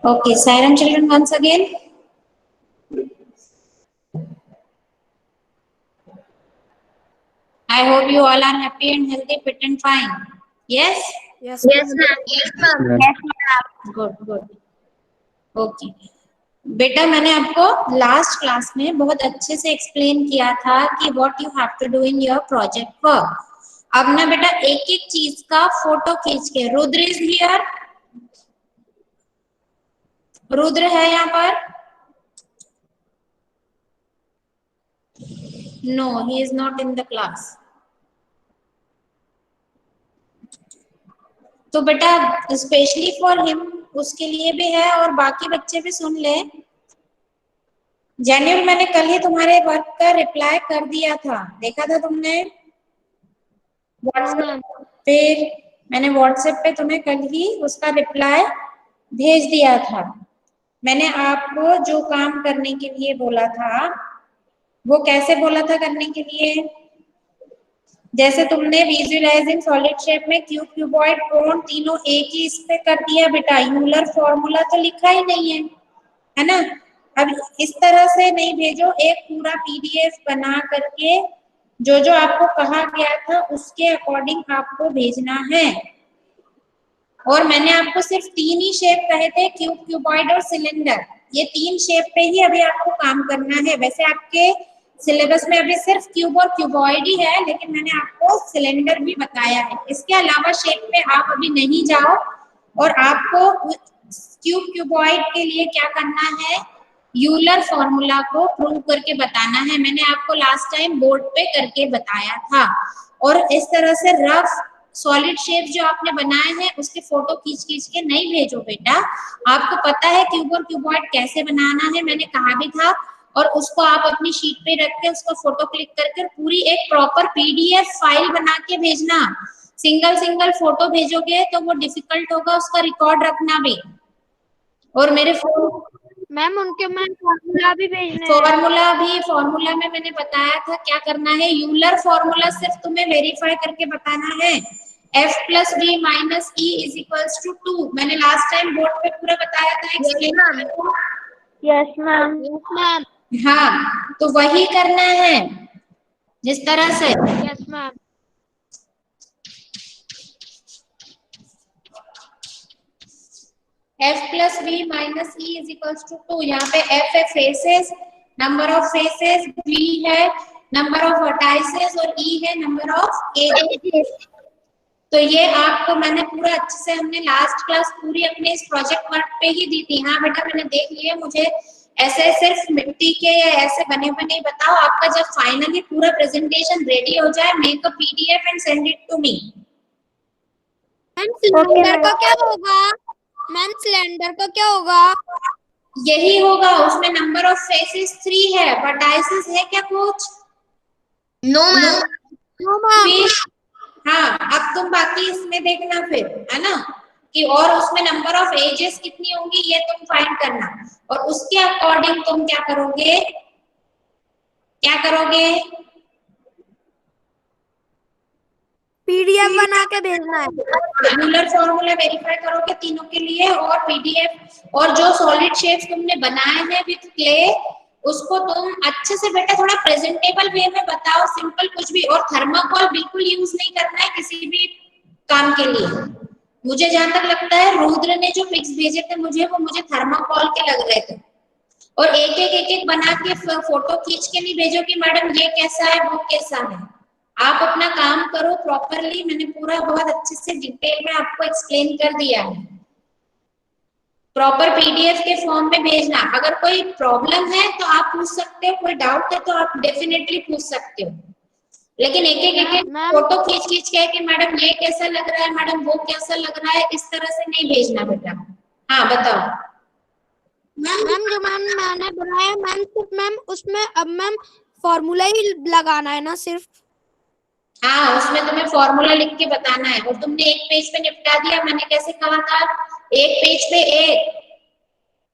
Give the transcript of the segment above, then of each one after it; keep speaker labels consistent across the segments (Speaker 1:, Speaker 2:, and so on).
Speaker 1: Okay, silent children once again. I hope you all are happy and healthy, fit and fine. Yes?
Speaker 2: Yes,
Speaker 3: Yes,
Speaker 2: ma'am.
Speaker 3: ma'am. Yes, ma'am.
Speaker 4: Yes.
Speaker 3: Yes, ma'am.
Speaker 1: Good, good. Okay. बेटा मैंने आपको last class में बहुत अच्छे से explain किया था कि what you have to do in your project work. अब ना बेटा एक एक चीज का फोटो खींच के, रुद्र इज हियर, रुद्र है यहाँ पर? No, he is not in the class. तो बेटा स्पेशली फॉर हिम, उसके लिए भी है और बाकी बच्चे भी सुन ले। जेन्युइन मैंने कल ही तुम्हारे वर्क का रिप्लाई कर दिया था, देखा था तुमने व्हाट्सएप पे? मैंने व्हाट्सएप पे तुम्हें कल ही उसका रिप्लाई भेज दिया था। मैंने आपको जो काम करने के लिए बोला था वो कैसे बोला था करने के लिए? जैसे तुमने विजुअलाइजिंग सॉलिड शेप में क्यूब, क्यूबॉइड, कोन तीनों एक ही इस पे कर दिया बेटा, यूलर फॉर्मूला तो लिखा ही नहीं है ना? अब इस तरह से नहीं भेजो, एक पूरा पीडीएफ बना करके जो जो आपको कहा गया था उसके अकॉर्डिंग आपको भेजना है। और मैंने आपको सिर्फ 3 ही शेप कहे थे, क्यूब, क्यूबॉइड और सिलेंडर। ये 3 शेप पे ही अभी आपको काम करना है। वैसे आपके सिलेबस में अभी सिर्फ क्यूब और क्यूबॉइड ही है, लेकिन मैंने आपको सिलेंडर भी बताया है। इसके अलावा शेप पे आप अभी नहीं जाओ। और आपको क्यूब, क्यूबॉइड के लिए क्या करना है, यूलर फॉर्मूला को प्रूव करके बताना है। मैंने आपको लास्ट टाइम बोर्ड पे करके बताया था। और इस तरह से रफ सॉलिड शेप जो आपने बनाए हैं उसके फोटो खींच खींच के नहीं भेजो बेटा। आपको पता है क्यूब और क्यूबॉइड कैसे बनाना है, मैंने कहा भी था। और उसको आप अपनी शीट पे रख के उसका फोटो क्लिक करके पूरी एक प्रॉपर पीडीएफ फाइल बना के भेजना। सिंगल सिंगल फोटो भेजोगे तो वो डिफिकल्ट होगा उसका रिकॉर्ड रखना भी। और मेरे फोन
Speaker 3: मैम उनके मैम फॉर्मूला भी भेजने हैं।
Speaker 1: फॉर्मूला में मैंने बताया था क्या करना है। यूलर फॉर्मूला सिर्फ तुम्हें वेरीफाई करके बताना है। f plus B minus E is equals to 2। मैंने लास्ट टाइम बोर्ड पे पूरा बताया था, explain.
Speaker 3: Yes ma'am. Yes ma'am.
Speaker 1: हाँ, तो वही करना है जिस तरह से।
Speaker 3: Yes ma'am.
Speaker 1: f plus B minus E is equals to 2। यहाँ पे f है faces, number of faces, b है नंबर ऑफ वर्टाइसेस और e है नंबर ऑफ एजेस। तो ये आपको मैंने पूरा अच्छे से, हमने लास्ट क्लास पूरी अपने इस प्रोजेक्ट वर्क पे ही दी थी। हाँ बेटा मैंने देख लिया, मुझे ऐसे सिर्फ मिट्टी के या ऐसे बने बने बताओ। आपका जब फाइनली पूरा प्रेजेंटेशन रेडी हो जाए, make a PDF and send it to me.
Speaker 3: Ma'am cylinder का क्या होगा? मैम सिलेंडर का क्या होगा?
Speaker 1: यही होगा, उसमें नंबर ऑफ फेसेस 3 है, वर्टाइसेस है क्या कुछ?
Speaker 3: No ma'am. No ma'am.
Speaker 1: हाँ, अब तुम बाकी इसमें देखना फिर, है ना, कि और उसमें नंबर ऑफ एजेस कितनी होंगी ये तुम फाइंड करना। और उसके अकॉर्डिंग तुम क्या करोगे,
Speaker 2: पीडीएफ बना के भेजना है।
Speaker 1: यूलर फॉर्मूला वेरीफाई करोगे तीनों के लिए, और पीडीएफ, और जो सॉलिड शेप्स तुमने बनाए हैं विद क्ले उसको तुम अच्छे से बेटा थोड़ा प्रेजेंटेबल वे में बताओ, सिंपल कुछ भी। और थर्माकोल बिल्कुल यूज नहीं करना है किसी भी काम के लिए। मुझे जहां तक लगता है रुद्र ने जो पिक्स भेजे थे मुझे, वो मुझे थर्माकोल के लग रहे थे। और एक एक बना के फोटो खींच के नहीं भेजो कि मैडम ये कैसा है वो कैसा है। आप अपना काम करो प्रॉपरली। मैंने पूरा बहुत अच्छे से डिटेल में आपको एक्सप्लेन कर दिया है। प्रॉपर पीडीएफ के फॉर्म में भेजना। अगर कोई प्रॉब्लम है तो आप पूछ सकते हो, कोई डाउट है तो आप डेफिनेटली पूछ सकते हो। लेकिन एक एक फोटो खींच खींच के कि मैडम ये कैसा लग रहा है, मैडम वो कैसा लग रहा है, इस तरह से नहीं भेजना बेटा। हाँ बताओ
Speaker 3: मैम जो मैम मैंने बनाया मैम, सिर्फ मैम उसमें अब मैम फॉर्मूला ही लगाना है ना सिर्फ?
Speaker 1: हाँ, उसमें तुम्हें फॉर्मूला लिख के बताना है। और तुमने एक पेज पे निपटा दिया, मैंने कैसे कहा था, एक पेज पे एक।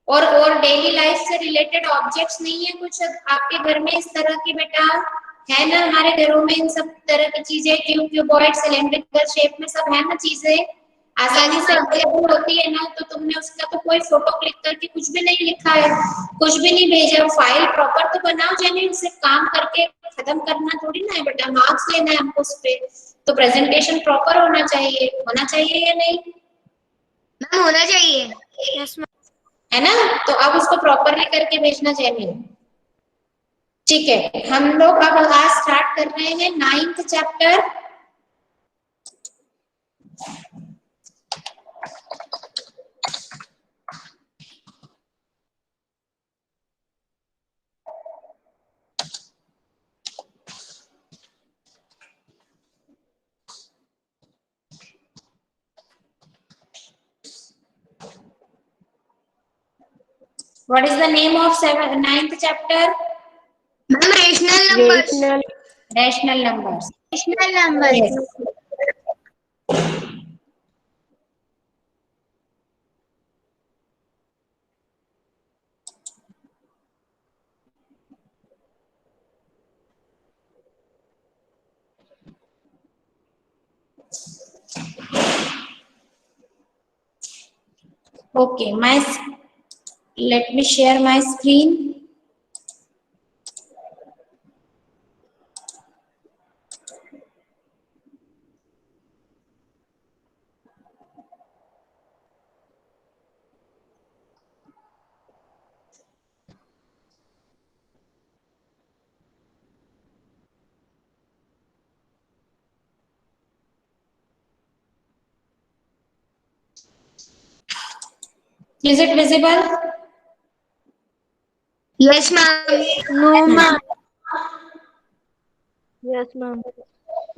Speaker 1: और डेली लाइफ से रिलेटेड ऑब्जेक्ट्स नहीं है कुछ आपके घर में इस तरह की बेटा? है ना, हमारे घरों में इन सब तरह की चीजें, क्यूब, क्यूबॉइड, सिलेंड्रिकल शेप में सब है ना चीजें। आसानी से अवेलेबल होती है ना, तो तुमने उसका तो कोई फोटो क्लिक करके कुछ भी नहीं लिखा है, कुछ भी नहीं भेजा। फाइल प्रॉपर तो बनाओ, जेन्युइन से काम करके खत्म करना थोड़ी ना है बेटा, मार्क्स लेना है हमको उस पे, तो प्रेजेंटेशन प्रॉपर होना चाहिए या नहीं?
Speaker 2: मैम होना चाहिए।
Speaker 3: Yes ma'am.
Speaker 1: है ना, तो अब उसको प्रॉपरली करके भेजना चाहिए। ठीक है, हम लोग अब आज स्टार्ट कर रहे हैं 9th chapter. What is the name of 9th chapter?
Speaker 2: Ma'am rational numbers.
Speaker 1: Rational numbers.
Speaker 2: Rational numbers.
Speaker 1: Yes. Okay, let me share my screen. Is it visible?
Speaker 2: Yes ma'am.
Speaker 3: No ma'am. Yes ma'am.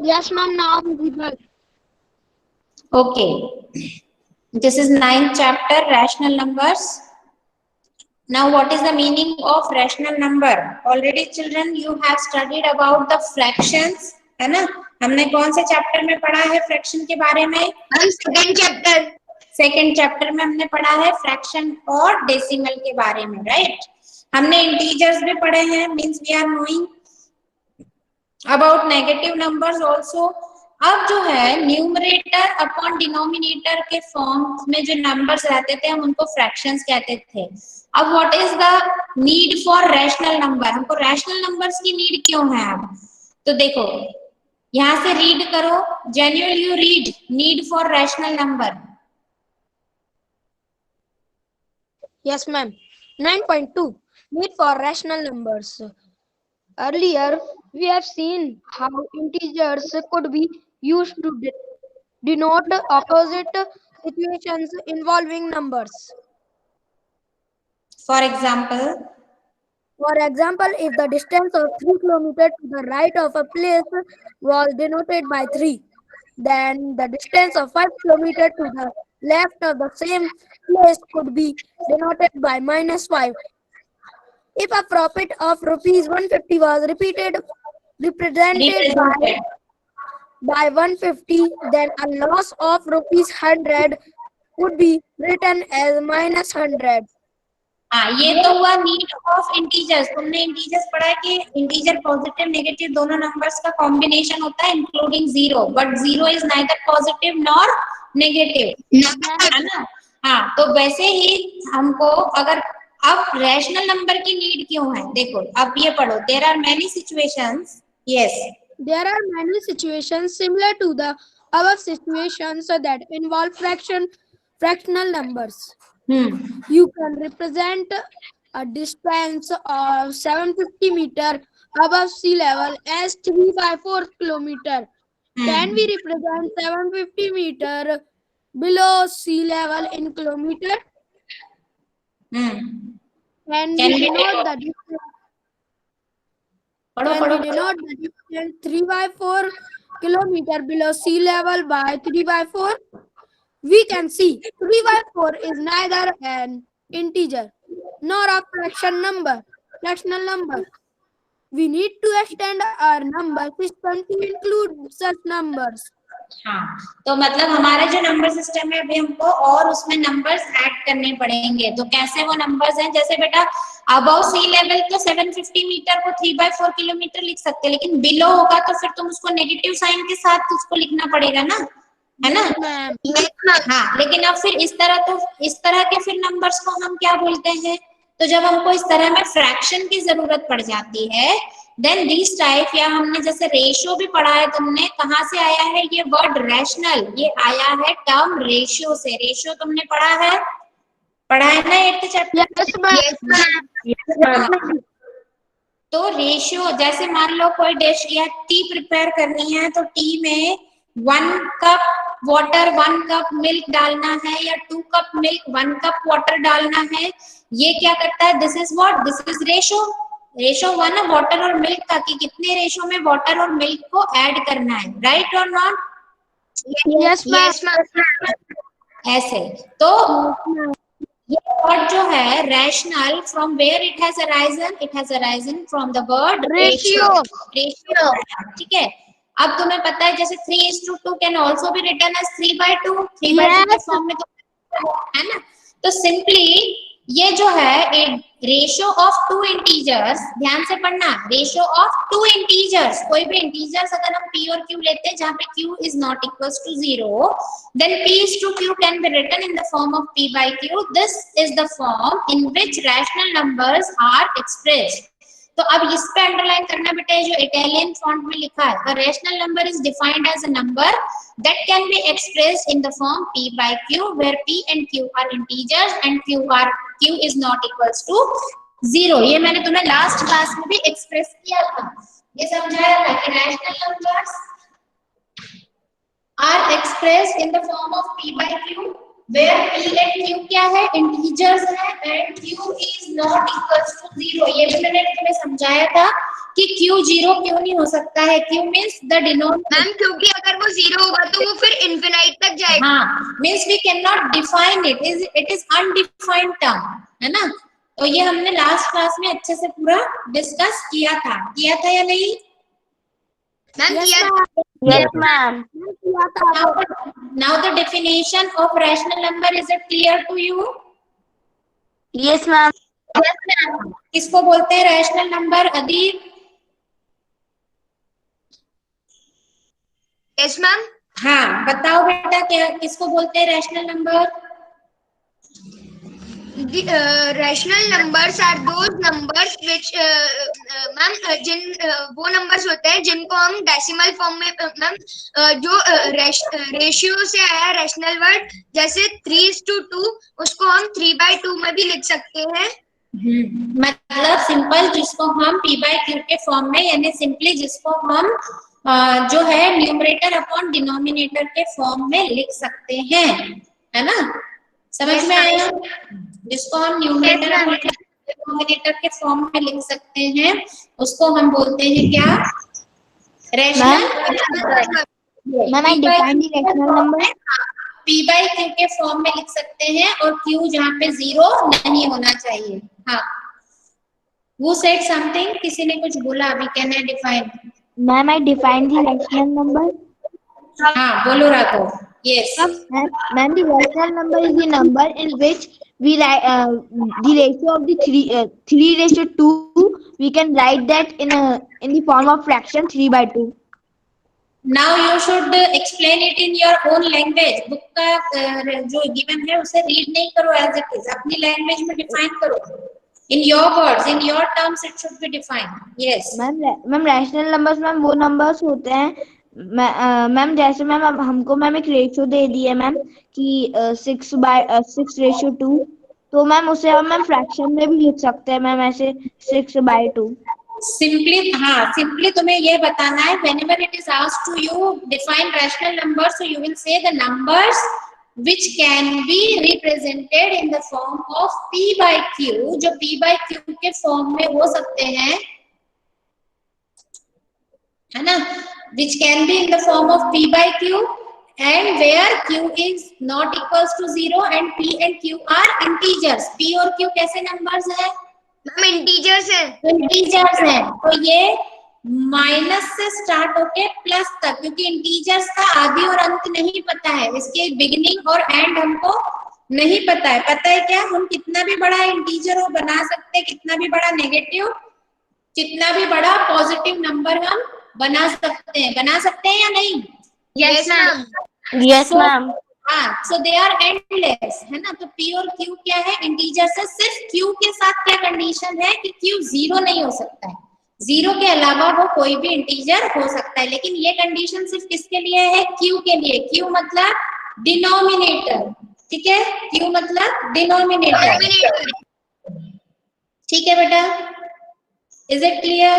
Speaker 3: Yes ma'am, now visible.
Speaker 1: Okay. This is 9th chapter, rational numbers. Now, what is the meaning of rational number? Already, children, you have studied about the fractions, है ना? हमने कौन से chapter में पढ़ा है fraction के बारे में?
Speaker 2: Ma'am second chapter.
Speaker 1: Second chapter में हमने पढ़ा है फ्रैक्शन और डेसिमल के बारे में, राइट? हमने इंटीजर्स भी पढ़े हैं, means we are knowing about negative numbers also. अब जो है न्यूमरेटर अपॉन डिनोमिनेटर के फॉर्म में जो नंबर्स रहते थे हम उनको फ्रैक्शंस कहते थे। अब what is the need for rational number? हमको रैशनल नंबर्स की नीड क्यों है? अब तो देखो, यहाँ से रीड करो, genuine you read need for rational number.
Speaker 3: Yes, ma'am. 9.2 Need for rational numbers. Earlier, we have seen how integers could be used to denote opposite situations involving numbers.
Speaker 1: For example,
Speaker 3: if the distance of 3 kilometers to the right of a place was denoted by 3, then the distance of 5 kilometers to the left of the same place could be denoted by -5. If a profit of rupees 150 was represented by 150, then a loss of rupees 100 would be written as -100.
Speaker 1: हाँ, ये तो हुआ need of integers. तुमने integers पढ़ा है कि integer positive negative दोनों numbers का कॉम्बिनेशन होता है including zero, but zero is neither positive nor negative, है ना? हाँ, तो वैसे ही हमको अगर अब रैशनल नंबर की नीड क्यों है? देखो, अब ये पढ़ो, there are many situations. Yes,
Speaker 3: There are many situations similar to the above situations that involve fractional numbers. You can represent a distance of 750 meter above sea level as 354 kilometer. Can we represent 750 meter below sea level in kilometer? Can we denote the distance? Can we denote the distance 3/4 kilometer below sea level by 3/4? We can see 3/4 is neither an integer nor a fractional number. We need to extend our number system to include such numbers.
Speaker 1: हाँ, तो मतलब हमारा जो number system है अभी हमको और उसमें नंबर्स ऐड करने पड़ेंगे। तो कैसे वो नंबर्स हैं? जैसे बेटा अबव सी लेवल तो 750 मीटर को 3/4 किलोमीटर लिख सकते हैं, लेकिन बिलो होगा तो फिर तुम उसको नेगेटिव साइन के साथ उसको लिखना पड़ेगा ना। है ना?
Speaker 3: मैम।
Speaker 2: Yes, ma'am.
Speaker 1: हाँ, लेकिन अब फिर इस तरह के फिर नंबर्स को हम क्या बोलते हैं? तो जब हमको इस तरह में फ्रैक्शन की जरूरत पड़ जाती है, देन दिस टाइप, या हमने जैसे रेशियो भी पढ़ा है, तुमने कहाँ से आया है ये वर्ड रैशनल? ये आया है टर्म रेशियो से। रेशियो तुमने पढ़ा है ना 8th chapter?
Speaker 3: Yes, ma'am.
Speaker 2: Yes, ma'am.
Speaker 1: तो रेशियो, जैसे मान लो कोई डिश या टी प्रिपेयर करनी है, तो टी में 1 कप वाटर 1 कप मिल्क डालना है, या 2 कप मिल्क 1 कप वाटर डालना है। ये क्या करता है? This is what? This is ratio. Ratio हुआ ना वाटर और मिल्क का, कि कितने रेशियो में वाटर और मिल्क को ऐड करना है, राइट और not?
Speaker 3: Yes, ma'am.
Speaker 2: Yes, ma'am.
Speaker 1: ऐसे तो ये वर्ड जो है rational, from where it has arisen? It has arisen from the word
Speaker 3: Ratio.
Speaker 1: Ratio. ठीक है, अब तुम्हें पता है जैसे 3:2 can also be written as 3/2। 3/2 के
Speaker 3: Yes.
Speaker 1: फॉर्म में तो है ना? तो सिंपली ये जो है एक रेशियो ऑफ 2 इंटीजर्स, ध्यान से पढ़ना, रेशियो ऑफ 2 इंटीजर्स। कोई भी इंटीजर्स अगर हम p और q लेते हैं जहां पे q is not equals to 0, then p is to q can be written in the form of p by q. This is the form in which rational numbers are expressed. तो अब इस पे underline करना बेटा, जो Italian font में लिखा है, a rational number is defined as a number that can be expressed in the form p by q, where p and q are integers and q is not equals to 0. ये मैंने तुम्हें last class में भी express किया था, ये समझाया था कि rational numbers are expressed in the form of p by q, where p and q क्या है? इंटीजर्स है, and q is not equals to 0. ये भी मैंने तुम्हें समझाया था कि q 0 क्यों नहीं हो सकता है? q means the denominator.
Speaker 2: Ma'am क्योंकि अगर वो 0 होगा तो वो फिर इनफिनाइट तक जाएगा।
Speaker 1: हाँ, means we cannot define it. It is undefined term, है ना? तो ये हमने लास्ट क्लास में अच्छे से पूरा डिस्कस किया था या नहीं?
Speaker 2: मैम
Speaker 3: Yes,
Speaker 2: किया
Speaker 3: ma'am.
Speaker 2: Yes,
Speaker 3: ma'am.
Speaker 1: Now the definition of rational number, is it clear to you?
Speaker 3: Yes, ma'am.
Speaker 2: Yes, ma'am.
Speaker 1: किसको बोलते हैं रैशनल नंबर? अदीब?
Speaker 2: Yes, ma'am.
Speaker 1: हाँ, बताओ बेटा, क्या किसको बोलते हैं rational number?
Speaker 2: The rational numbers are those numbers which ma'am वो numbers होते हैं जिनको हम डेसिमल फॉर्म में मैम जो रेशियो से आया रैशनल वर्ड, जैसे 3:2 उसको हम 3/2 में भी लिख सकते हैं।
Speaker 1: मतलब सिंपल जिसको हम p by q के फॉर्म में, यानी सिंपली जिसको हम जो है न्यूमरेटर अपॉन डिनोमिनेटर के फॉर्म में लिख सकते हैं, है ना? समझ में आया? जिसको हम न्यूमरेटर अपॉन डिनोमिनेटर के फॉर्म में लिख सकते हैं उसको हम बोलते हैं क्या? Rational.
Speaker 3: Ma'am, I define the rational number.
Speaker 1: p by q के फॉर्म में लिख सकते हैं, और q जहाँ पे 0 नहीं होना चाहिए। हाँ, वो said something, किसी ने कुछ बोला अभी, can I define?
Speaker 3: Ma'am, I define the rational number.
Speaker 1: हाँ, बोलो Raghav. Yes.
Speaker 3: Ma'am, the rational number is the number in which we write the ratio of the 3:2. We can write that in the form of fraction 3/2.
Speaker 1: Now you should explain it in your own language. Book का जो given है उसे read नहीं करो as it is, अपनी language में define करो. In your words, in your terms, it should be defined. Yes.
Speaker 3: Ma'am rational numbers ma'am वो नंबर्स होते हैं मैम, जैसे मैम अब हमको मैम एक रेशियो दे दी है मैम कि 6/2, तो मैम उसे हम मैम फ्रैक्शन में भी लिख सकते हैं मैम, ऐसे 6/2.
Speaker 1: Simply, हाँ, simply तुम्हें ये बताना है, whenever it is asked to you define rational numbers, so you will say the numbers which can be represented in the form of p by q, जो p by q के form में हो सकते हैं, है ना? Which can be in the form of p by q, and where q is not equals to 0 and p and q are integers. p और q कैसे numbers हैं?
Speaker 2: मैम इंटीजर्स है।
Speaker 1: इंटीजर्स है, तो ये माइनस से स्टार्ट होके plus तक, क्योंकि इंटीजर्स का आदि और अंत नहीं पता है, इसके बिगिनिंग और एंड हमको नहीं पता है। पता है क्या? हम कितना भी बड़ा इंटीजर हो बना सकते हैं, कितना भी बड़ा नेगेटिव, कितना भी बड़ा पॉजिटिव नंबर हम बना सकते हैं या नहीं?
Speaker 2: Yes ma'am.
Speaker 4: Yes, ma'am.
Speaker 1: हाँ, सो दे आर एंडलेस, है ना। तो P और Q क्या है, इंटीजर से। सिर्फ Q के साथ क्या कंडीशन है कि Q जीरो नहीं हो सकता है, जीरो के अलावा वो कोई भी इंटीजर हो सकता है। लेकिन ये कंडीशन सिर्फ किसके लिए है, Q के लिए। Q मतलब डिनोमिनेटर, ठीक है, Q मतलब डिनोमिनेटर। ठीक है बेटा, is it clear?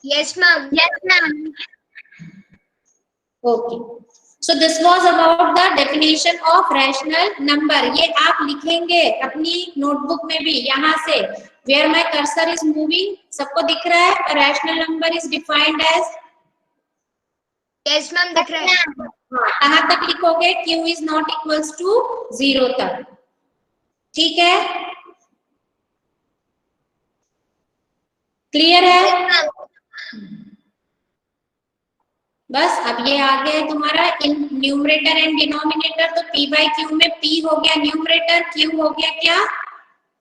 Speaker 2: Yes, ma'am.
Speaker 4: Yes, ma'am.
Speaker 1: Okay, so this was about the definition of rational number. ये आप लिखेंगे अपनी नोटबुक में भी, यहाँ से where my cursor is moving, सबको दिख रहा है। Rational number is defined as,
Speaker 2: Yes, ma'am. दिख रहा है।
Speaker 1: कहाँ तक लिखोगे, Q is not equals to 0 तक, ठीक है, क्लियर है? बस अब ये आ गया है तुम्हारा इन न्यूमरेटर एंड डिनोमिनेटर। तो P बाई Q में P हो गया न्यूमरेटर, Q हो गया क्या,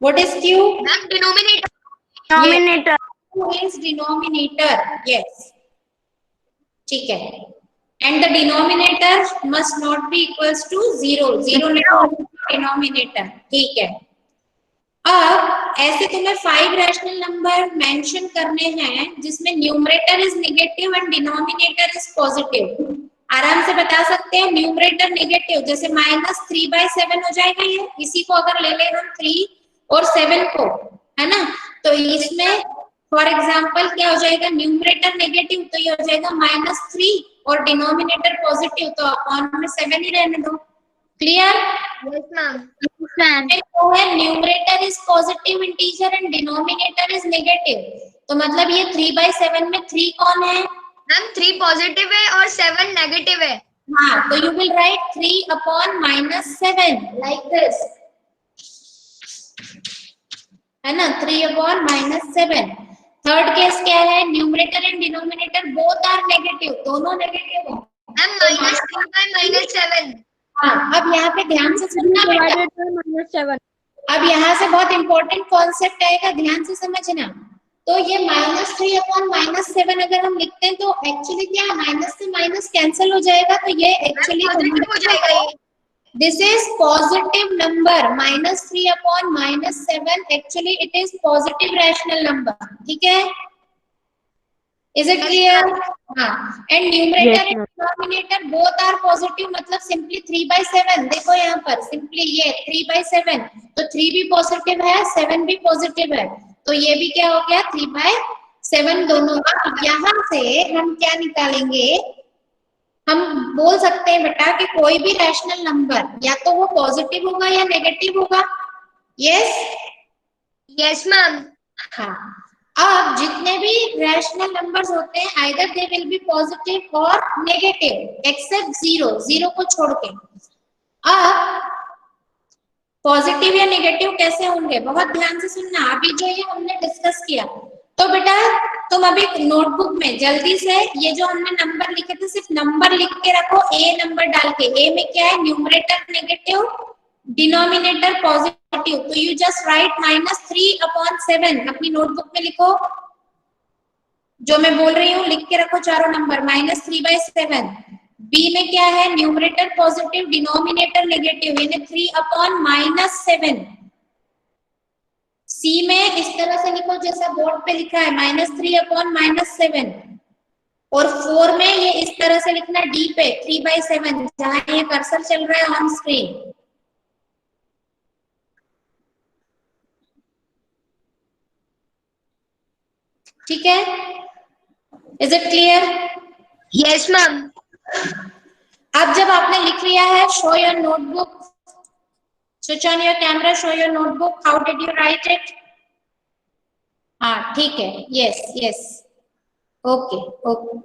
Speaker 1: what is Q?
Speaker 2: Ma'am denominator.
Speaker 4: Denominator.
Speaker 1: Q is denominator, yes, ठीक है। And the denominator must not be equals to 0, 0 नहीं डिनोमिनेटर, ठीक है। अब ऐसे तुम्हें 5 रैशनल नंबर मेंशन करने हैं जिसमें numerator is negative and denominator is positive. आराम से बता सकते हैं, न्यूमरेटर नेगेटिव, जैसे -3/7 हो जाएगा ये। इसी को अगर ले ले हम 3 और 7 को, है ना, तो इसमें फॉर एग्जाम्पल क्या हो जाएगा, न्यूमरेटर नेगेटिव तो ये हो जाएगा -3 और डिनोमिनेटर पॉजिटिव, तो अपॉन में 7 ही रहने दो। क्लियर?
Speaker 2: Yes, ma'am.
Speaker 1: वो है numerator is positive integer and denominator is negative, तो मतलब ये 3/7 में 3 कौन है?
Speaker 2: मैम 3 पॉजिटिव है और 7 नेगेटिव है।
Speaker 1: हाँ, तो you will write 3 upon -7 like this, है ना, 3 अपॉन -7। थर्ड केस क्या है, numerator and denominator both are negative, दोनों नेगेटिव है।
Speaker 2: मैम -3/-7।
Speaker 1: हाँ, अब यहाँ पे ध्यान से सुनना बेटा,
Speaker 3: divided by -7.
Speaker 1: अब यहाँ से बहुत इंपॉर्टेंट कॉन्सेप्ट आएगा, ध्यान से समझना। तो ये -3 अपॉन -7 अगर हम लिखते हैं तो एक्चुअली क्या, माइनस से माइनस कैंसिल हो जाएगा, तो ये एक्चुअली
Speaker 2: पॉजिटिव हो जाएगा ये।
Speaker 1: This is positive number. -3 upon -7 actually it is positive rational number, ठीक है, इज इट क्लियर? हाँ, and numerator and denominator both are positive, मतलब सिंपली 3/7। देखो यहाँ पर सिंपली ये 3/7, तो 3 भी पॉजिटिव है 7 भी पॉजिटिव है, तो ये भी क्या हो गया 3/7 दोनों। यहाँ से हम क्या निकालेंगे, हम बोल सकते हैं बेटा कि कोई भी रैशनल नंबर या तो वो पॉजिटिव होगा या नेगेटिव होगा। यस?
Speaker 2: Yes ma'am.
Speaker 1: हाँ, अब जितने भी रैशनल नंबर्स होते हैं either they will be positive और नेगेटिव एक्सेप्ट 0, 0 को छोड़ के। अब पॉजिटिव या नेगेटिव कैसे होंगे, बहुत ध्यान से सुनना। अभी जो ये हमने डिस्कस किया, तो बेटा तुम अभी नोटबुक में जल्दी से ये जो हमने नंबर लिखे थे सिर्फ नंबर लिख के रखो, ए नंबर डाल के। ए में क्या है, न्यूमरेटर नेगेटिव, डिनोमिनेटर पॉजिटिव, तो यू जस्ट राइट -3/7 अपनी नोटबुक में लिखो। जो मैं बोल रही हूँ लिख के रखो चारों नंबर, -3/7। बी में क्या है, न्यूमरेटर पॉजिटिव, डिनोमिनेटर नेगेटिव, यानी 3/-7। सी में इस तरह से लिखो जैसा बोर्ड पे लिखा है, -3/-7। और 4 में ये इस तरह से लिखना डी पे 3/7, जहां ये कर्सर चल रहा है ऑन स्क्रीन। ठीक है, is it clear?
Speaker 2: Yes ma'am.
Speaker 1: अब जब आपने लिख लिया है, show your notebook, switch on your camera, show your notebook, how did you right it? हाँ ठीक है, यस यस, ओके ओके।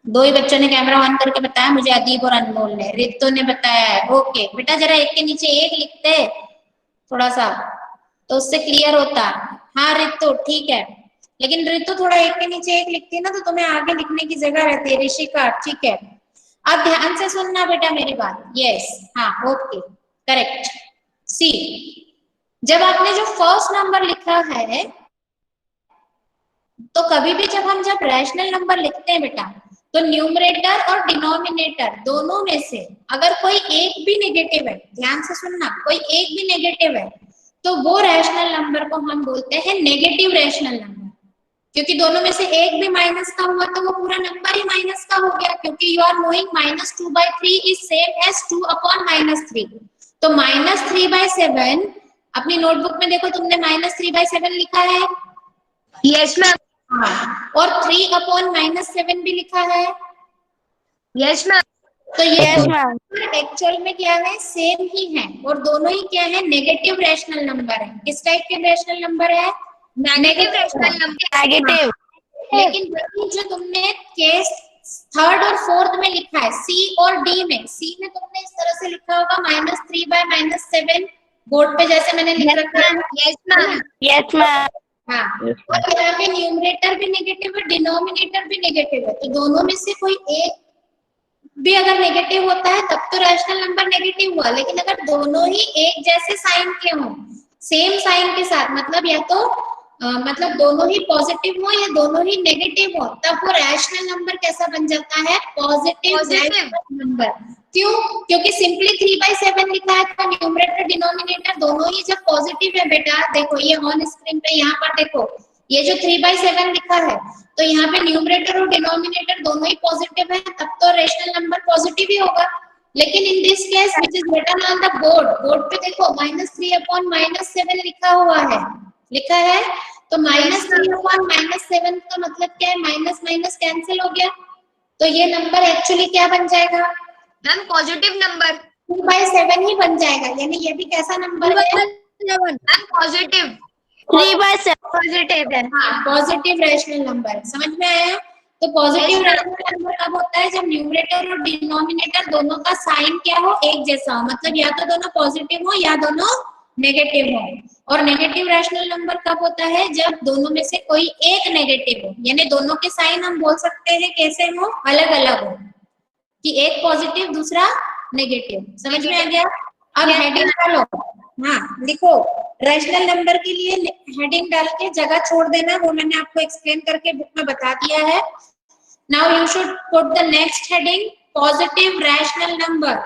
Speaker 1: 2 ही बच्चों ने कैमरा ऑन करके बताया मुझे, अदीब और अनमोल ने। रितु ने बताया है, ओके बेटा जरा एक के नीचे एक लिखते थोड़ा सा, तो उससे क्लियर होता। हाँ रितु ठीक है, लेकिन रितु थोड़ा एक के नीचे एक लिखती है ना, तो तुम्हें आगे लिखने की जगह रहती है। ऋषिका ठीक है, अब ध्यान से सुनना बेटा मेरी बात। यस, हाँ ओके करेक्ट। सी, जब आपने जो फर्स्ट नंबर लिखा है, तो कभी भी जब रैशनल नंबर लिखते हैं बेटा, तो न्यूमरेटर और डिनोमिनेटर दोनों में से अगर कोई एक भी नेगेटिव है, ध्यान से सुनना, कोई एक भी नेगेटिव है तो वो रैशनल नंबर को हम बोलते हैं नेगेटिव रैशनल नंबर। क्योंकि दोनों में से एक भी माइनस का हुआ तो वो पूरा नंबर ही माइनस का हो गया, क्योंकि you are knowing -2/3 is same as 2/-3। तो -3/7, अपनी नोटबुक में देखो तुमने -3/7 लिखा है।
Speaker 2: Yes ma'am.
Speaker 1: हाँ, और 3/-7 भी लिखा है।
Speaker 2: Yes ma'am.
Speaker 1: तो ये
Speaker 4: Yes, ma'am.
Speaker 1: एक्चुअल में क्या है, सेम ही है, और दोनों ही क्या है, नेगेटिव रैशनल नंबर है। किस टाइप के रैशनल नंबर है?
Speaker 2: Negative rational number.
Speaker 4: Negative.
Speaker 1: लेकिन वही जो तुमने केस थर्ड और फोर्थ में लिखा है, सी और डी में, सी में तुमने इस तरह से लिखा होगा -3/-7 बोर्ड पे जैसे मैंने लिख रखा है।
Speaker 2: Yes ma'am.
Speaker 4: Yes, ma'am.
Speaker 1: हाँ, और यहाँ पे न्यूमरेटर भी नेगेटिव है, डिनोमिनेटर भी नेगेटिव है, तो दोनों में से कोई एक भी अगर नेगेटिव होता है तब तो रैशनल नंबर नेगेटिव हुआ। लेकिन अगर दोनों ही एक जैसे साइन के हों, सेम साइन के साथ, मतलब या तो मतलब दोनों ही पॉजिटिव हो या दोनों ही नेगेटिव हो, तब वो रैशनल नंबर कैसा बन जाता है? Positive number. क्यों? क्योंकि सिंपली 3/7 लिखा है तो न्यूमरेटर डिनोमिनेटर दोनों ही जब पॉजिटिव है बेटा, देखो ये ऑन स्क्रीन पे यहाँ पर देखो, ये जो 3/7 लिखा है तो यहाँ पे न्यूमरेटर और डिनोमिनेटर दोनों ही पॉजिटिव है, तब तो रैशनल नंबर पॉजिटिव ही होगा। लेकिन in this case which is written on the board पे देखो -3/-7 लिखा हुआ है, लिखा है, तो -3/-7 का मतलब क्या है? माइनस माइनस कैंसिल हो गया, तो ये नंबर एक्चुअली क्या बन जाएगा?
Speaker 2: Ma'am positive number.
Speaker 1: 2/7 ही बन जाएगा, यानी ये भी कैसा नंबर है?
Speaker 2: Ma'am positive.
Speaker 4: 3/7.
Speaker 2: पॉजिटिव है।
Speaker 1: हाँ, पॉजिटिव रैशनल नंबर। समझ में आया? तो पॉजिटिव रैशनल नंबर कब होता है? जब न्यूमरेटर और डिनोमिनेटर दोनों का साइन क्या हो? एक जैसा हो, मतलब या तो दोनों पॉजिटिव हो या दोनों नेगेटिव हो। और नेगेटिव रैशनल नंबर कब होता है? जब दोनों में से कोई एक नेगेटिव हो, यानी दोनों के साइन हम बोल सकते हैं कैसे हो? अलग अलग हो, कि एक पॉजिटिव दूसरा नेगेटिव। समझ में आ गया? अब हेडिंग डालो। हाँ, लिखो रैशनल नंबर के लिए हेडिंग डाल के जगह छोड़ देना, वो मैंने आपको एक्सप्लेन करके बुक में बता दिया है। Now you should put the next heading positive rational number.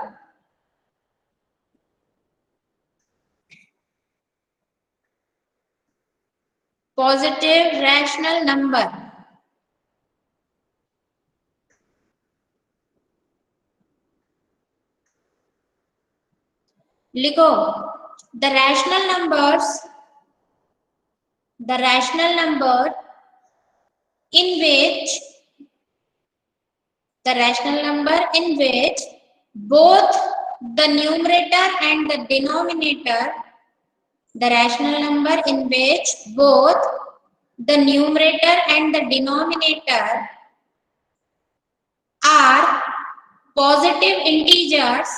Speaker 1: Positive rational number. लिखो the rational numbers in which both the numerator and the denominator are positive integers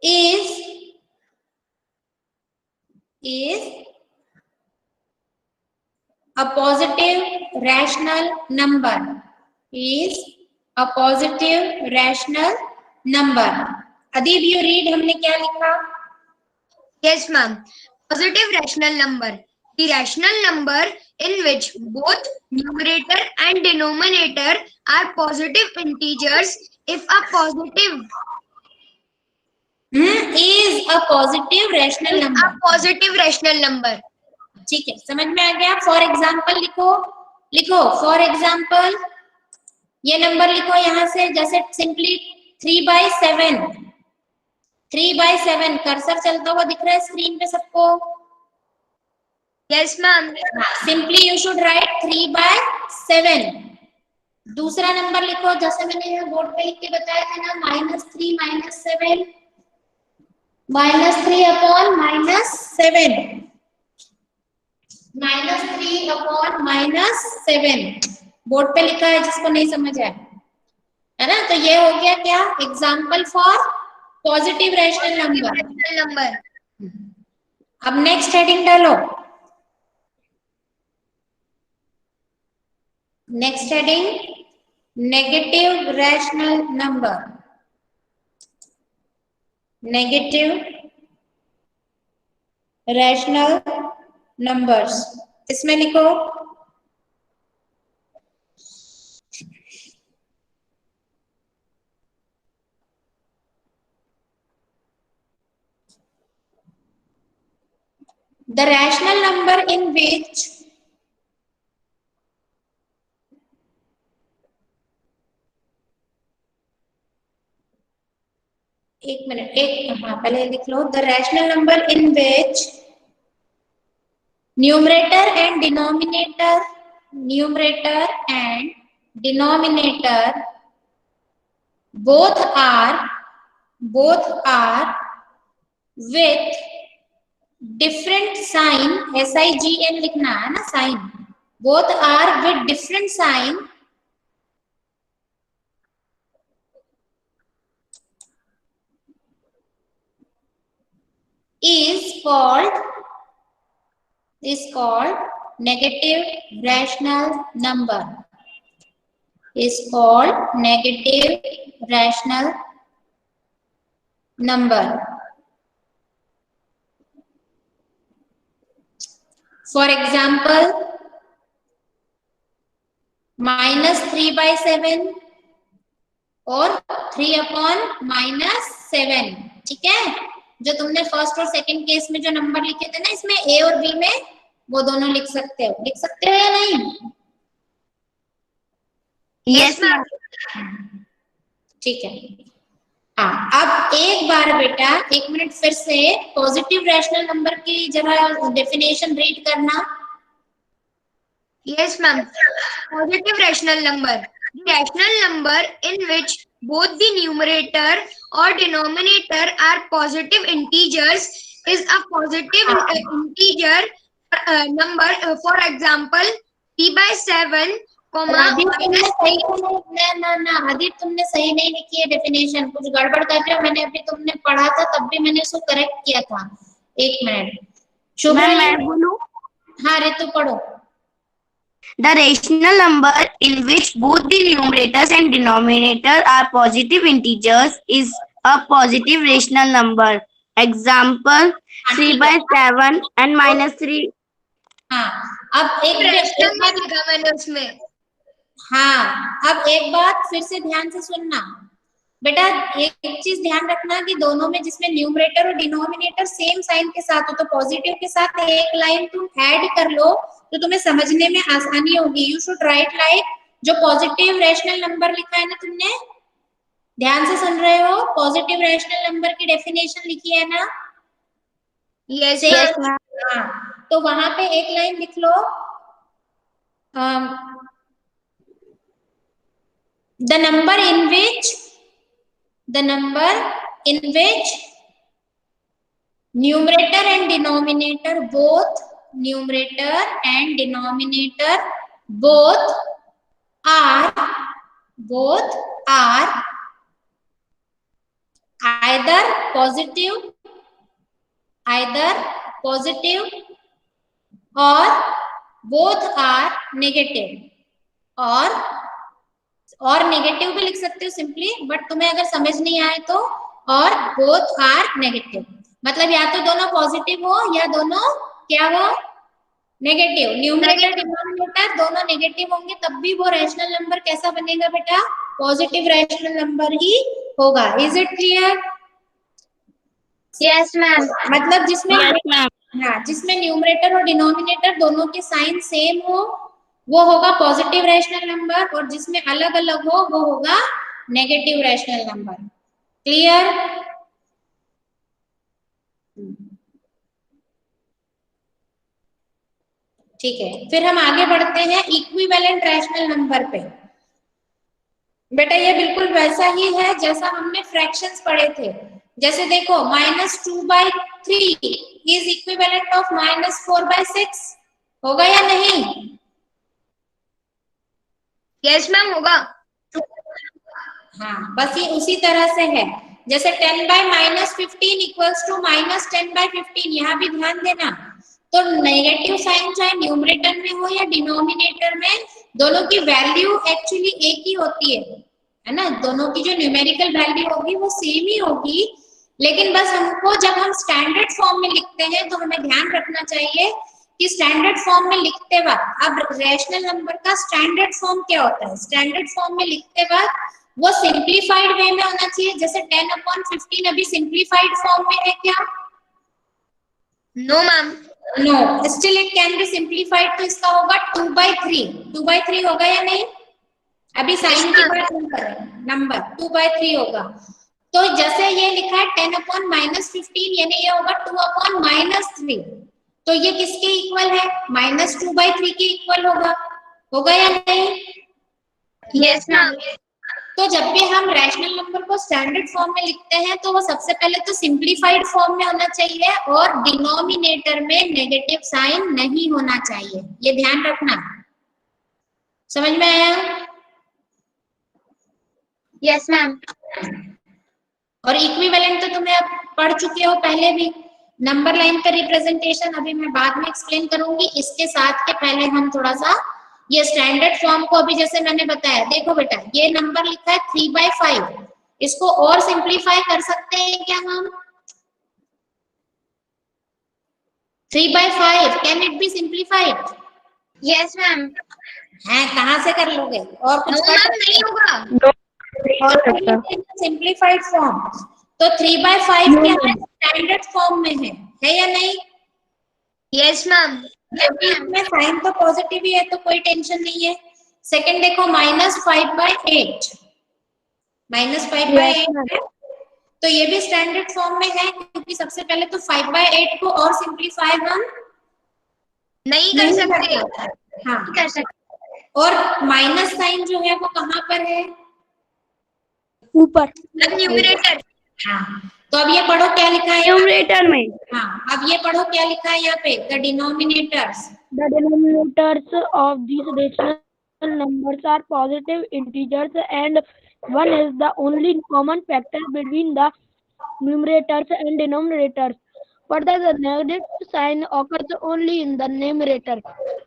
Speaker 1: is a positive rational number, Adeeb you read, हमने क्या लिखा?
Speaker 2: Yes ma'am. Positive rational number. The rational number in which both numerator and denominator are positive integers if a positive
Speaker 1: is a positive rational number. ठीक है, समझ में आ गया? For example लिखो for example ये नंबर लिखो यहाँ से, जैसे सिंपली 3/7 कर्सर चलता हुआ दिख रहा है स्क्रीन पे सबको?
Speaker 2: Yes ma'am.
Speaker 1: Simply you should write 3/7। दूसरा नंबर लिखो, जैसे मैंने यहाँ बोर्ड पे लिख के बताया था ना, -3 -7 -3/-7 -3/-7 बोर्ड पे लिखा है, जिसको नहीं समझ आया है ना। तो ये हो गया क्या? Example for positive rational number. अब नेक्स्ट हेडिंग डालो। Next heading negative rational number. Negative rational numbers. इसमें लिखो the rational number in which एक मिनट, एक हाँ पहले लिख लो, the rational number in which numerator and denominator both are with different sign, SIGN लिखना है ना, sign, both are with different sign is called negative rational number, is called negative rational number. For example, -3/7 और 3/-7, ठीक है। जो तुमने first और second case में जो नंबर लिखे थे ना, इसमें ए और बी में वो दोनों लिख सकते हो या नहीं?
Speaker 4: Yes, ma'am.
Speaker 1: ठीक है। हाँ, अब एक बार बेटा 1 मिनट फिर से पॉजिटिव रैशनल नंबर की जरा डेफिनेशन रीड करना।
Speaker 2: Yes, ma'am. Positive rational number. The rational number in which both the numerator or denominator are positive integers is a positive integer number. For example, 3/7,
Speaker 1: Aditya तुमने सही नहीं लिखी है डेफिनेशन, कुछ गड़बड़ कर रहे हो। मैंने अभी तुमने पढ़ा था तब भी मैंने उसको करेक्ट किया था। 1 मिनट
Speaker 4: मैं बोलूं?
Speaker 1: हाँ रितु पढ़ो।
Speaker 4: The rational number in which both the numerators and denominator are positive integers is a positive rational number. Example, 3/7 and -3.
Speaker 1: हाँ, अब एक
Speaker 2: rational में लिखा मैंने उसमें।
Speaker 1: हाँ, अब एक बात फिर से ध्यान से सुनना बेटा, एक चीज ध्यान रखना कि दोनों में जिसमें न्यूमरेटर और डिनोमिनेटर सेम साइन के साथ हो, तो पॉजिटिव के साथ एक लाइन तुम ऐड कर लो तो तुम्हें समझने में आसानी होगी। यू शुड राइट लाइक, जो पॉजिटिव रैशनल नंबर लिखा है ना तुमने, ध्यान से सुन रहे हो, पॉजिटिव रैशनल नंबर की डेफिनेशन लिखी है ना?
Speaker 2: यस
Speaker 1: हाँ, तो वहां पे एक लाइन लिख लो, the number in which numerator and denominator both are either positive or both are negative, और नेगेटिव भी लिख सकते हो सिंपली, बट तुम्हें अगर समझ नहीं आए तो और बोथ आर नेगेटिव, मतलब या तो दोनों पॉजिटिव हो या दोनों क्या हो, नेगेटिव। न्यूमरेटर डिनोमिनेटर दोनों नेगेटिव होंगे तब भी वो रैशनल नंबर कैसा बनेगा बेटा? पॉजिटिव रैशनल नंबर ही होगा। Is it clear?
Speaker 2: Yes ma'am.
Speaker 1: मतलब जिसमें न्यूमरेटर और डिनोमिनेटर दोनों के साइन सेम हो वो होगा पॉजिटिव रैशनल नंबर, और जिसमें अलग अलग हो वो होगा नेगेटिव रैशनल नंबर। क्लियर? ठीक है, फिर हम आगे बढ़ते हैं इक्विवेलेंट रैशनल नंबर पे। बेटा ये बिल्कुल वैसा ही है जैसा हमने फ्रैक्शंस पढ़े थे। जैसे देखो, -2/3 इज इक्विवेलेंट ऑफ -4/6, होगा या नहीं?
Speaker 2: यस मैम होगा।
Speaker 1: हाँ, बस ये उसी तरह से है जैसे 10/-15 इक्वल्स टू -10/15। यहाँ भी ध्यान देना, तो नेगेटिव साइन चाहे न्यूमरेटर में हो या डिनोमिनेटर में, दोनों की वैल्यू एक्चुअली एक ही होती है ना। दोनों की जो न्यूमेरिकल वैल्यू होगी वो सेम ही होगी, लेकिन बस हमको जब हम स्टैंडर्ड फॉर्म में लिखते हैं तो हमें ध्यान रखना चाहिए कि स्टैंडर्ड फॉर्म में लिखते वक्त, अब रैशनल नंबर का स्टैंडर्ड फॉर्म क्या होता है, स्टैंडर्ड फॉर्म में लिखते वक्त वो सिंप्लीफाइड वे में होना चाहिए। जैसे 10/15 अभी सिंप्लीफाइड फॉर्म में है क्या?
Speaker 2: No ma'am.
Speaker 1: No, still it can be simplified, तो इसका होगा 2/3। 2/3 होगा या नहीं? अभी साइन की बात हम कर रहे हैं, नंबर 2/3 होगा। तो जैसे ये लिखा है 10/-15, यानी ये होगा 2/-3। तो ये किसके इक्वल है? -2/3 के इक्वल होगा या नहीं?
Speaker 2: Yes ma'am.
Speaker 1: तो जब भी हम रैशनल नंबर को स्टैंडर्ड फॉर्म में लिखते हैं तो वो सबसे पहले तो सिंप्लीफाइड फॉर्म में होना चाहिए और डिनोमिनेटर में नेगेटिव साइन नहीं होना चाहिए, ये ध्यान रखना। समझ में आया?
Speaker 2: Yes ma'am.
Speaker 1: और इक्विवेलेंट तो तुम्हें अब पढ़ चुके हो पहले भी। नंबर लाइन का रिप्रेजेंटेशन अभी मैं बाद में एक्सप्लेन करूंगी, इसके साथ के पहले हम थोड़ा सा ये स्टैंडर्ड फॉर्म को, अभी जैसे मैंने बताया, देखो बेटा ये नंबर लिखा है 3/5, इसको और सिंप्लीफाई कर सकते हैं क्या हम? 3/5 can it be simplified?
Speaker 2: Yes ma'am.
Speaker 1: है, कहाँ से कर लोगे? और कुछ
Speaker 2: नो मैम, नहीं होगा।
Speaker 1: Simplified form. तो 3/5 क्या है? स्टैंडर्ड फॉर्म में है या नहीं?
Speaker 2: Yes ma'am.
Speaker 1: में साइन तो पॉजिटिव ही है तो कोई टेंशन नहीं है। सेकंड देखो -5/8, -5/8 है, तो ये भी स्टैंडर्ड फॉर्म में है क्योंकि सबसे पहले तो 5/8 को और सिंप्लीफाई हम
Speaker 2: नहीं कर सकते।
Speaker 1: हाँ
Speaker 2: कर सकते।
Speaker 1: और माइनस साइन जो है वो कहाँ पर है?
Speaker 3: ऊपर।
Speaker 2: न्यूमरेटर।
Speaker 1: हाँ, तो अब ये पढ़ो क्या लिखा है
Speaker 4: न्यूमरेटर में।
Speaker 1: हाँ, अब ये पढ़ो क्या लिखा है यहाँ पे, the denominators.
Speaker 3: The denominators of these rational numbers are positive integers and 1 is the only common factor between the numerators and denominators. Further, the negative sign occurs only in the numerator.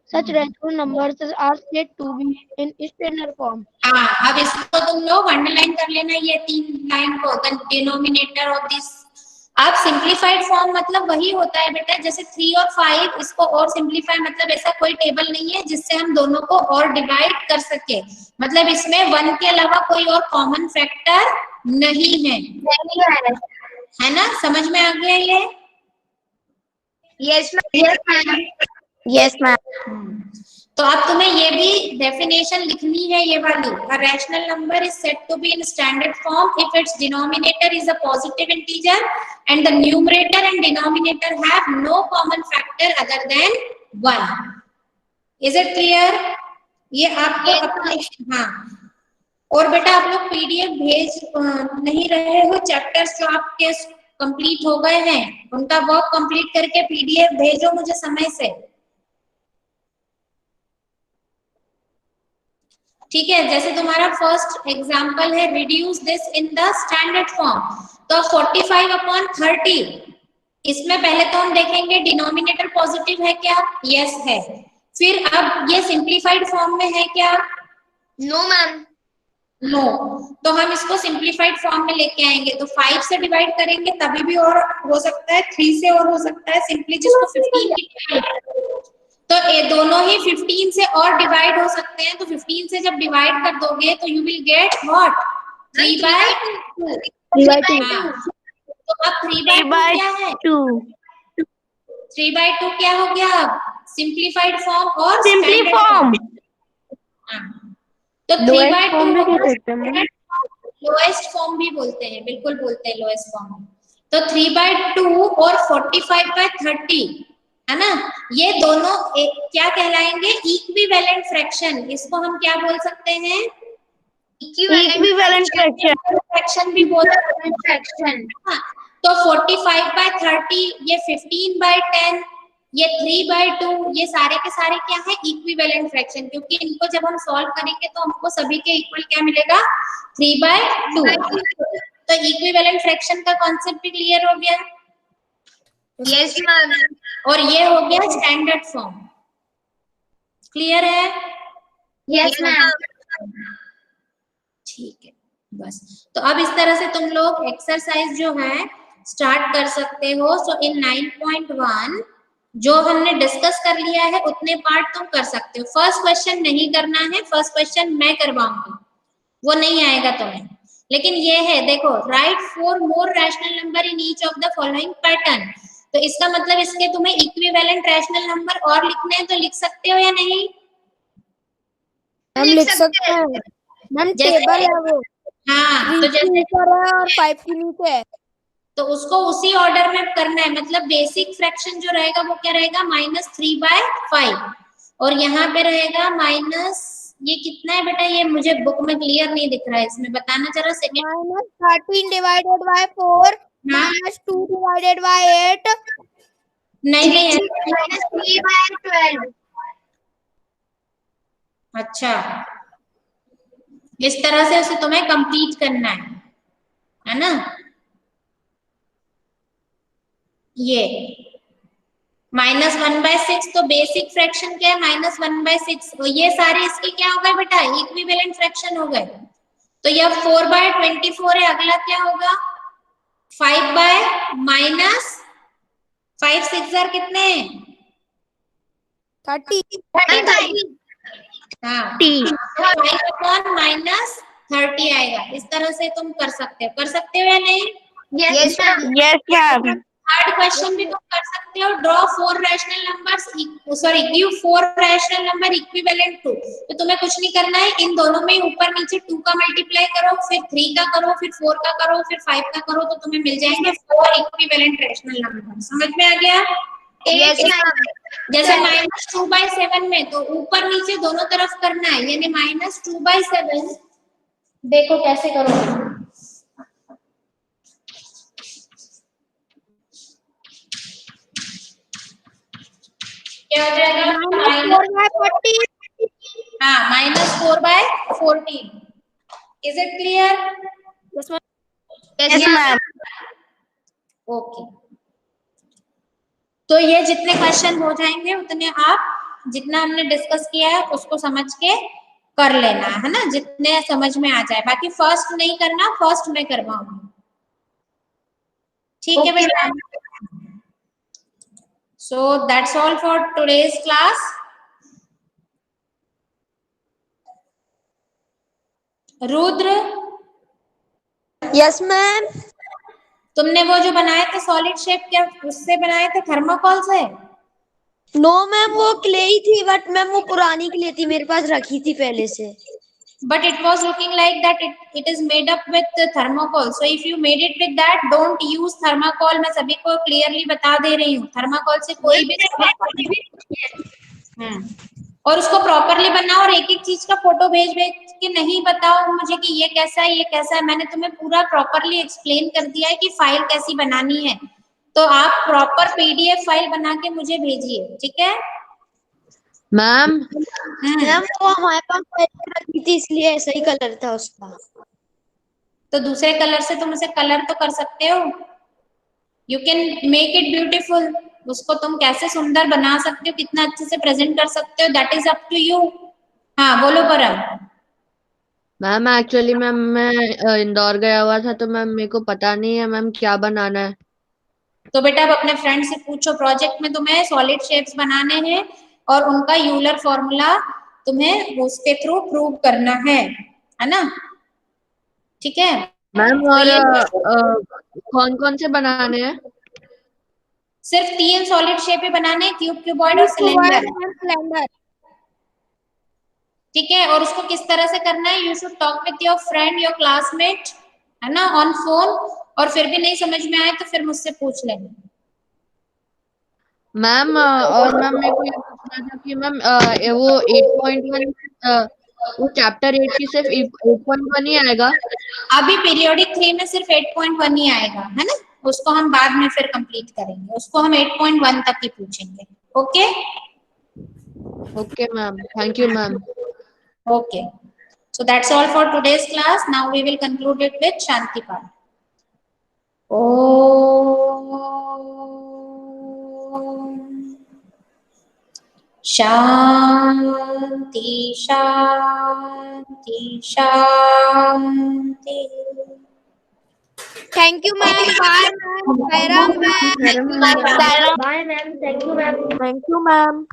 Speaker 3: Such rational numbers are said to be in standard form.
Speaker 1: हाँ, अब इसको तुम लोग underline कर लेना, ये 3 line को, the denominator of this. अब सिंप्लीफाइड फॉर्म मतलब वही होता है बेटा, जैसे 3 और 5, इसको और सिंप्लीफाई मतलब ऐसा कोई टेबल नहीं है जिससे हम दोनों को और डिवाइड कर सके, मतलब इसमें 1 के अलावा कोई और कॉमन फैक्टर नहीं है, है ना? समझ में आ गया ये?
Speaker 2: Yes ma'am.
Speaker 4: Yes ma'am.
Speaker 1: तो अब तुम्हें ये भी डेफिनेशन लिखनी है, ये वाली, a rational number is said to be in standard form if its denominator is a positive integer and the numerator and denominator have no common factor other than 1. Is it clear? ये आपको अपने, हाँ, और बेटा आप लोग PDF भेज नहीं रहे हो, चैप्टर्स जो आपके कंप्लीट हो गए हैं उनका वर्क कंप्लीट करके पीडीएफ भेजो मुझे समय से, ठीक है? जैसे तुम्हारा फर्स्ट एग्जांपल है reduce this in the standard form, तो 45/30, इसमें पहले तो हम देखेंगे डिनोमिनेटर पॉजिटिव है क्या? यस है। फिर अब ये सिंप्लीफाइड फॉर्म में है क्या?
Speaker 2: No ma'am.
Speaker 1: नो, तो हम इसको सिंप्लीफाइड फॉर्म में लेके आएंगे, तो 5 से डिवाइड करेंगे तभी भी और हो सकता है, 3 से और हो सकता है, सिंपली जिसको 15 की, तो ये दोनों ही 15 से और डिवाइड हो सकते हैं, तो 15 से जब डिवाइड कर दोगे तो यू विल गेट व्हाट? 3/2।
Speaker 3: 3/2।
Speaker 1: तो अब 3/2 क्या है? 3/2 क्या हो गया? अब सिंप्लीफाइड फॉर्म और
Speaker 4: सिंपली फॉर्म।
Speaker 1: तो
Speaker 3: 3/2
Speaker 1: लोएस्ट फॉर्म भी बोलते हैं, बिल्कुल बोलते हैं लोएस्ट फॉर्म। तो 3/2 और 45/30 है ना, ये दोनों एक क्या कहलाएंगे? Equivalent fraction. इसको हम क्या बोल सकते हैं?
Speaker 4: इक्विवेलेंट
Speaker 1: फ्रैक्शन भी बोलते हैं।
Speaker 2: फ्रैक्शन।
Speaker 1: तो 45/30, ये 15/10, ये 3/2, ये सारे के सारे क्या है? इक्विवेलेंट फ्रैक्शन, क्योंकि इनको जब हम सॉल्व करेंगे तो हमको सभी के इक्वल क्या मिलेगा? 3/2। तो इक्विवेलेंट फ्रैक्शन का कॉन्सेप्ट भी क्लियर हो गया?
Speaker 2: Yes ma'am.
Speaker 1: और ये हो गया स्टैंडर्ड फॉर्म, क्लियर है?
Speaker 2: Yes ma'am.
Speaker 1: ठीक है, बस। तो अब इस तरह से तुम लोग एक्सरसाइज जो है स्टार्ट कर सकते हो। सो इन 9.1 जो हमने डिस्कस कर लिया है उतने पार्ट तुम कर सकते हो। फर्स्ट क्वेश्चन नहीं करना है, फर्स्ट क्वेश्चन मैं करवाऊंगी, वो नहीं आएगा तुम्हें। लेकिन ये है, देखो, right 4 more rational number in each of the following pattern. तो इसका मतलब इसके तुम्हें इक्विवेलेंट रैशनल नंबर और लिखने हैं, तो लिख सकते हो या नहीं?
Speaker 3: हम लिख सकते हैं मैम, टेबल है वो,
Speaker 1: हाँ,
Speaker 3: 3
Speaker 1: तो
Speaker 3: के
Speaker 1: जैसे
Speaker 3: ऊपर है और 5 के नीचे है।
Speaker 1: तो उसको उसी ऑर्डर में करना है। मतलब बेसिक फ्रैक्शन जो रहेगा वो क्या रहेगा, -3/5, और यहाँ पे रहेगा माइनस, ये कितना है बेटा, ये मुझे बुक में क्लियर नहीं दिख रहा है, इसमें बताना जरा second.
Speaker 3: -13 divided by 4 -2 divided by 8
Speaker 1: नहीं नहीं,
Speaker 2: -3/12।
Speaker 1: अच्छा, इस तरह से उसे तुम्हें कंप्लीट करना है ना। ये -1/6, तो बेसिक फ्रैक्शन क्या है, -1/6, और ये सारे इसके क्या हो गए बेटा, इक्विवेलेंट फ्रैक्शन हो गए। तो यह 4/24 है, अगला क्या होगा, 5 6 कितने,
Speaker 3: 30।
Speaker 1: हाँ, 5/-30 आएगा। इस तरह से तुम कर सकते हो या नहीं?
Speaker 2: Yes ma'am.
Speaker 4: Yes, ma'am.
Speaker 1: Third question भी तुम कर सकते हो, draw 4 rational numbers, sorry give 4 rational number equivalent to. तो तुम्हें कुछ नहीं करना है, इन दोनों में ऊपर नीचे 2 का मल्टीप्लाई करो, फिर 3 का करो, फिर 4 का करो, फिर 5 का करो, तो तुम्हें मिल जाएंगे 4 इक्विवेलेंट रैशनल नंबर। समझ में आ गया?
Speaker 2: Yes ma'am.
Speaker 1: जैसे -2/7 में तो ऊपर नीचे दोनों तरफ करना है, यानी -2/7। देखो कैसे करोगे, क्या हो जाएगा,
Speaker 3: -4/40।
Speaker 1: हाँ, -4/14। Is it clear?
Speaker 4: Yes, ma'am.
Speaker 1: Okay, तो ये जितने क्वेश्चन हो जाएंगे उतने आप जितना हमने डिस्कस किया है उसको समझ के कर लेना है ना, जितने समझ में आ जाए। बाकी फर्स्ट नहीं करना, फर्स्ट मैं करवाऊंगी, ठीक है बेटा? So that's all for today's class. Rudra,
Speaker 3: yes ma'am.
Speaker 1: तुमने वो जो बनाए थे सॉलिड शेप, क्या उससे बनाए थे, थर्माकोल से?
Speaker 5: नो मैम, वो क्ले ही थी, बट मैम वो पुरानी क्ले थी, मेरे पास रखी थी पहले से।
Speaker 1: But it was looking like that it is made up with thermocol. So if you made it with that, don't use thermocol. मैं सभी को क्लियरली बता दे रही हूँ, थर्माकोल से कोई भी और उसको प्रॉपरली बनाओ, और एक एक चीज का फोटो भेज भेज के नहीं बताओ मुझे कि ये कैसा है, ये कैसा है। मैंने तुम्हें पूरा प्रॉपरली एक्सप्लेन कर दिया है कि फाइल कैसी बनानी है, तो आप प्रॉपर पीडीएफ फाइल बना के मुझे भेजिए, ठीक है
Speaker 5: मैम मैम वो हमारे पास पहले रखी थी, इसलिए ऐसा ही कलर था उसका।
Speaker 1: तो दूसरे कलर से तुम उसे कलर तो कर सकते हो, you can make it beautiful. उसको तुम कैसे सुंदर बना सकते हो, कितना अच्छे से प्रेजेंट कर सकते हो, that is up to you. हाँ बोलो परम।
Speaker 5: मैम एक्चुअली मैम मैं इंदौर गया हुआ था, तो मैम मेरे को पता नहीं है मैम क्या बनाना है।
Speaker 1: तो बेटा अब अपने फ्रेंड से पूछो, प्रोजेक्ट में तुम्हें सॉलिड शेप्स बनाने हैं और उनका यूलर फॉर्मूला तुम्हें उसके थ्रू प्रूव करना है ना, ठीक है?
Speaker 5: मैम और
Speaker 1: तो
Speaker 5: कौन कौन से बनाने हैं?
Speaker 1: सिर्फ 3 सॉलिड शेप ही बनाने, क्यूब, क्यूबॉइड और सिलेंडर, ठीक है? और उसको किस तरह से करना है, you should talk with your friend, your classmate, है ना, ऑन फोन। और फिर भी नहीं समझ में आए तो फिर मुझसे पूछ लेना।
Speaker 5: मैम और मैम मेरे को ये पूछना था कि मैम वो 8.1 वो चैप्टर 8 की सिर्फ 8.1 ही आएगा?
Speaker 1: अभी पीरियोडिक 3 में सिर्फ 8.1 ही आएगा, है ना, उसको हम बाद में फिर कंप्लीट करेंगे, उसको हम 8.1 तक ही पूछेंगे। Okay
Speaker 5: okay ma'am, thank you ma'am.
Speaker 1: Okay, so that's all for today's class. Now we will conclude it with Shanti Path. Om Shanti Shanti Shanti।
Speaker 3: Thank you, ma'am. Bye, ma'am. Sairam, ma'am.
Speaker 4: Bye, ma'am. Thank you, ma'am.
Speaker 3: Thank you, ma'am.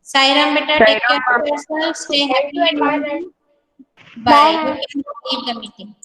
Speaker 1: Sairam beta, take care of yourself. Stay happy.
Speaker 4: Bye, ma'am.
Speaker 1: Bye. You can leave the meeting.